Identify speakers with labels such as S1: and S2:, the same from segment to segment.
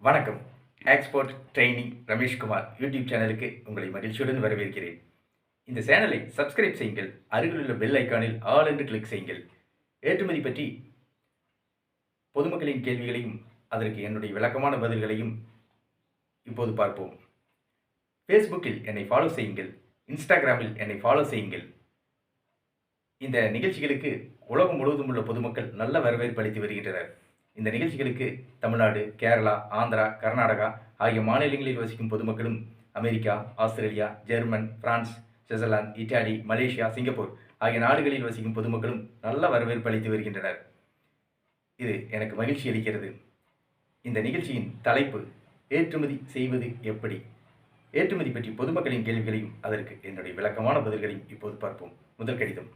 S1: வணக்கம். Export training Rameshkumar YouTube சேனலுக்கு உங்களை மகிழ்ச்சியுடன் வரவேற்கிறேன். இந்த சேனலை சப்ஸ்கிரைப் செய்யுங்கள். அருகிலுள்ள பெல் ஐக்கானில் ஆல் என்று கிளிக் செய்யுங்கள். ஏற்றுமதி பற்றி பொதுமக்களின் கேள்விகளையும் அதற்கு என்னுடைய விளக்கமான பதில்களையும் இப்போது பார்ப்போம். ஃபேஸ்புக்கில் என்னை ஃபாலோ செய்யுங்கள். இன்ஸ்டாகிராமில் என்னை ஃபாலோ செய்யுங்கள். இந்த நிகழ்ச்சிகளுக்கு உலகம் முழுவதும் உள்ள பொதுமக்கள் நல்ல வரவேற்பு அளித்து வருகின்றனர். இந்த நிகழ்ச்சிகளுக்கு தமிழ்நாடு, கேரளா, ஆந்திரா, கர்நாடகா ஆகிய மாநிலங்களில் வசிக்கும் பொதுமக்களும் America, Australia, German, France, Switzerland, Italy, Malaysia, Singapore ஆகிய நாடுகளில் வசிக்கும் பொதுமக்களும் நல்ல வரவேற்பு அளித்து வருகின்றனர். இது எனக்கு மகிழ்ச்சி அளிக்கிறது. இந்த நிகழ்ச்சியின் தலைப்பு ஏற்றுமதி செய்வது எப்படி? ஏற்றுமதி பற்றி பொதுமக்களின் கேள்விகளையும் அதற்கு என்னுடைய விளக்கமான பதில்களையும் இப்போது பார்ப்போம். முதல் கடிதம்.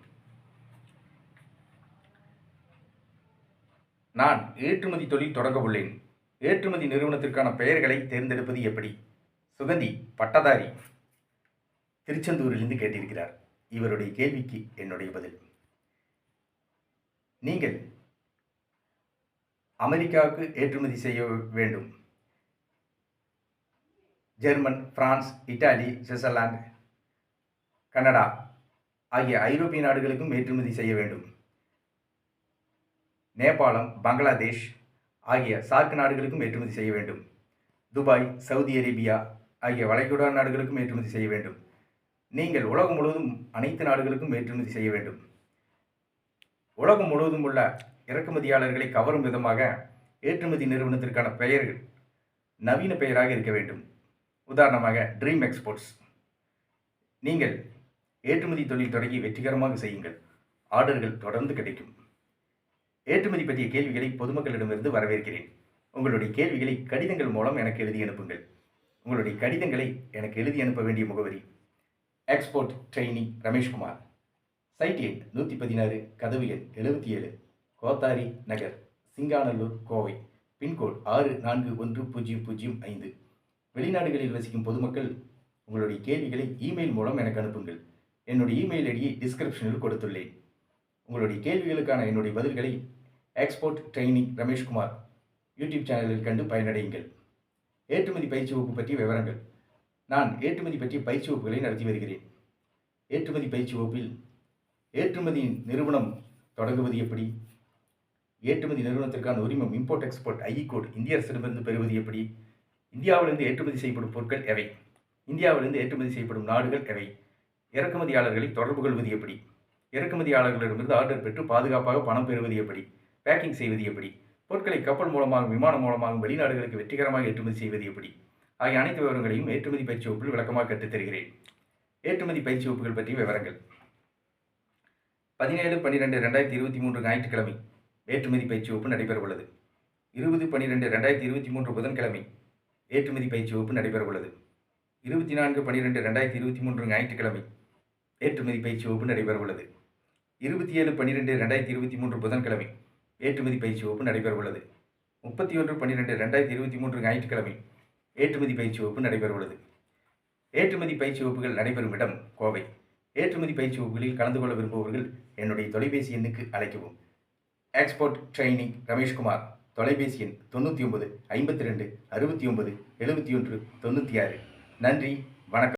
S1: நான் ஏற்றுமதி தொழில் தொடங்க உள்ளேன். ஏற்றுமதி நிறுவனத்திற்கான பெயர்களை தேர்ந்தெடுப்பது எப்படி? சுகந்தி பட்டதாரி திருச்செந்தூரிலிருந்து கேட்டிருக்கிறார். இவருடைய கேள்விக்கு என்னுடைய பதில். நீங்கள் அமெரிக்காவுக்கு ஏற்றுமதி செய்ய வேண்டும். German, France, Italy, Switzerland, Canada ஆகிய ஐரோப்பிய நாடுகளுக்கும் ஏற்றுமதி செய்ய வேண்டும். நேபாளம், பங்களாதேஷ் ஆகிய சார்க் நாடுகளுக்கும் ஏற்றுமதி செய்ய வேண்டும். துபாய், சவுதி அரேபியா ஆகிய வளைகுடா நாடுகளுக்கும் ஏற்றுமதி செய்ய வேண்டும். நீங்கள் உலகம் முழுவதும் அனைத்து நாடுகளுக்கும் ஏற்றுமதி செய்ய வேண்டும். உலகம் முழுவதும் உள்ள இறக்குமதியாளர்களை கவரும் விதமாக ஏற்றுமதி நிறுவனத்திற்கான பெயர்கள் நவீன பெயராக இருக்க வேண்டும். உதாரணமாக ட்ரீம் எக்ஸ்போர்ட்ஸ். நீங்கள் ஏற்றுமதி தொழில் தொடங்கி வெற்றிகரமாக செய்யுங்கள். ஆர்டர்கள் தொடர்ந்து கிடைக்கும். ஏற்றுமதி பற்றிய கேள்விகளை பொதுமக்களிடமிருந்து வரவேற்கிறேன். உங்களுடைய கேள்விகளை கடிதங்கள் மூலம் எனக்கு எழுதி அனுப்புங்கள். உங்களுடைய கடிதங்களை எனக்கு எழுதி அனுப்ப வேண்டிய முகவரி எக்ஸ்போர்ட் ட்ரெய்னிங் ரமேஷ்குமார், சைட் எண் 116, கதவு எண் 77, கோத்தாரி நகர், சிங்காநல்லூர், கோவை, பின்கோட் 641005. வெளிநாடுகளில் வசிக்கும் பொதுமக்கள் உங்களுடைய கேள்விகளை இமெயில் மூலம் எனக்கு அனுப்புங்கள். என்னுடைய இமெயில் ஐடியை டிஸ்கிரிப்ஷனில் கொடுத்துள்ளேன். உங்களுடைய கேள்விகளுக்கான என்னுடைய பதில்களை எக்ஸ்போர்ட் ட்ரெய்னிங் ரமேஷ்குமார் யூடியூப் சேனலில் கண்டு பயனடையுங்கள். ஏற்றுமதி பயிற்சி வகுப்பு பற்றிய விவரங்கள். நான் ஏற்றுமதி பற்றிய பயிற்சி வகுப்புகளை நடத்தி வருகிறேன். ஏற்றுமதி பயிற்சி வகுப்பில் ஏற்றுமதி நிறுவனம் தொடங்குவது எப்படி, ஏற்றுமதி நிறுவனத்திற்கான உரிமம் இம்போர்ட் எக்ஸ்போர்ட் ஐஇ கோட் இந்திய அரசிடமிருந்து பெறுவது எப்படி, இந்தியாவிலிருந்து ஏற்றுமதி செய்யப்படும் பொருட்கள் எவை, இந்தியாவிலிருந்து ஏற்றுமதி செய்யப்படும் நாடுகள் எவை, இறக்குமதியாளர்களை தொடர்பு கொள்வது எப்படி, இறக்குமதியாளர்களிடமிருந்து ஆர்டர் பெற்று பாதுகாப்பாக பணம் பெறுவது எப்படி, பேக்கிங் செய்வது எப்படி, பொருட்களை கப்பல் மூலமாகவும் விமானம் மூலமாகவும் வெளிநாடுகளுக்கு வெற்றிகரமாக ஏற்றுமதி செய்வது எப்படி ஆகிய அனைத்து விவரங்களையும் ஏற்றுமதி பயிற்சி வகுப்பில் விளக்கமாக கற்றுத்தருகிறேன். ஏற்றுமதி பயிற்சி வகுப்புகள் பற்றிய விவரங்கள். 17/12/2023 ஞாயிற்றுக்கிழமை ஏற்றுமதி பயிற்சி வகுப்பு நடைபெறவுள்ளது. 20/12/2023 புதன்கிழமை ஏற்றுமதி பயிற்சி வகுப்பு நடைபெறவுள்ளது. 24/12/2023 ஞாயிற்றுக்கிழமை ஏற்றுமதி பயிற்சி வகுப்பு நடைபெறவுள்ளது. 27/12/2023 புதன்கிழமை ஏற்றுமதி பயிற்சி வகுப்பு நடைபெறவுள்ளது. 31/12/2023 ஞாயிற்றுக்கிழமை ஏற்றுமதி பயிற்சி வகுப்பு நடைபெறவுள்ளது. ஏற்றுமதி பயிற்சி வகுப்புகள் நடைபெறும் இடம் கோவை. ஏற்றுமதி பயிற்சி வகுப்புகளில் கலந்து கொள்ள விரும்புபவர்கள் என்னுடைய தொலைபேசி எண்ணுக்கு அழைக்கவும். எக்ஸ்போர்ட் ட்ரெய்னிங் ரமேஷ்குமார், தொலைபேசி எண் 99 52 69 71 96. நன்றி, வணக்கம்.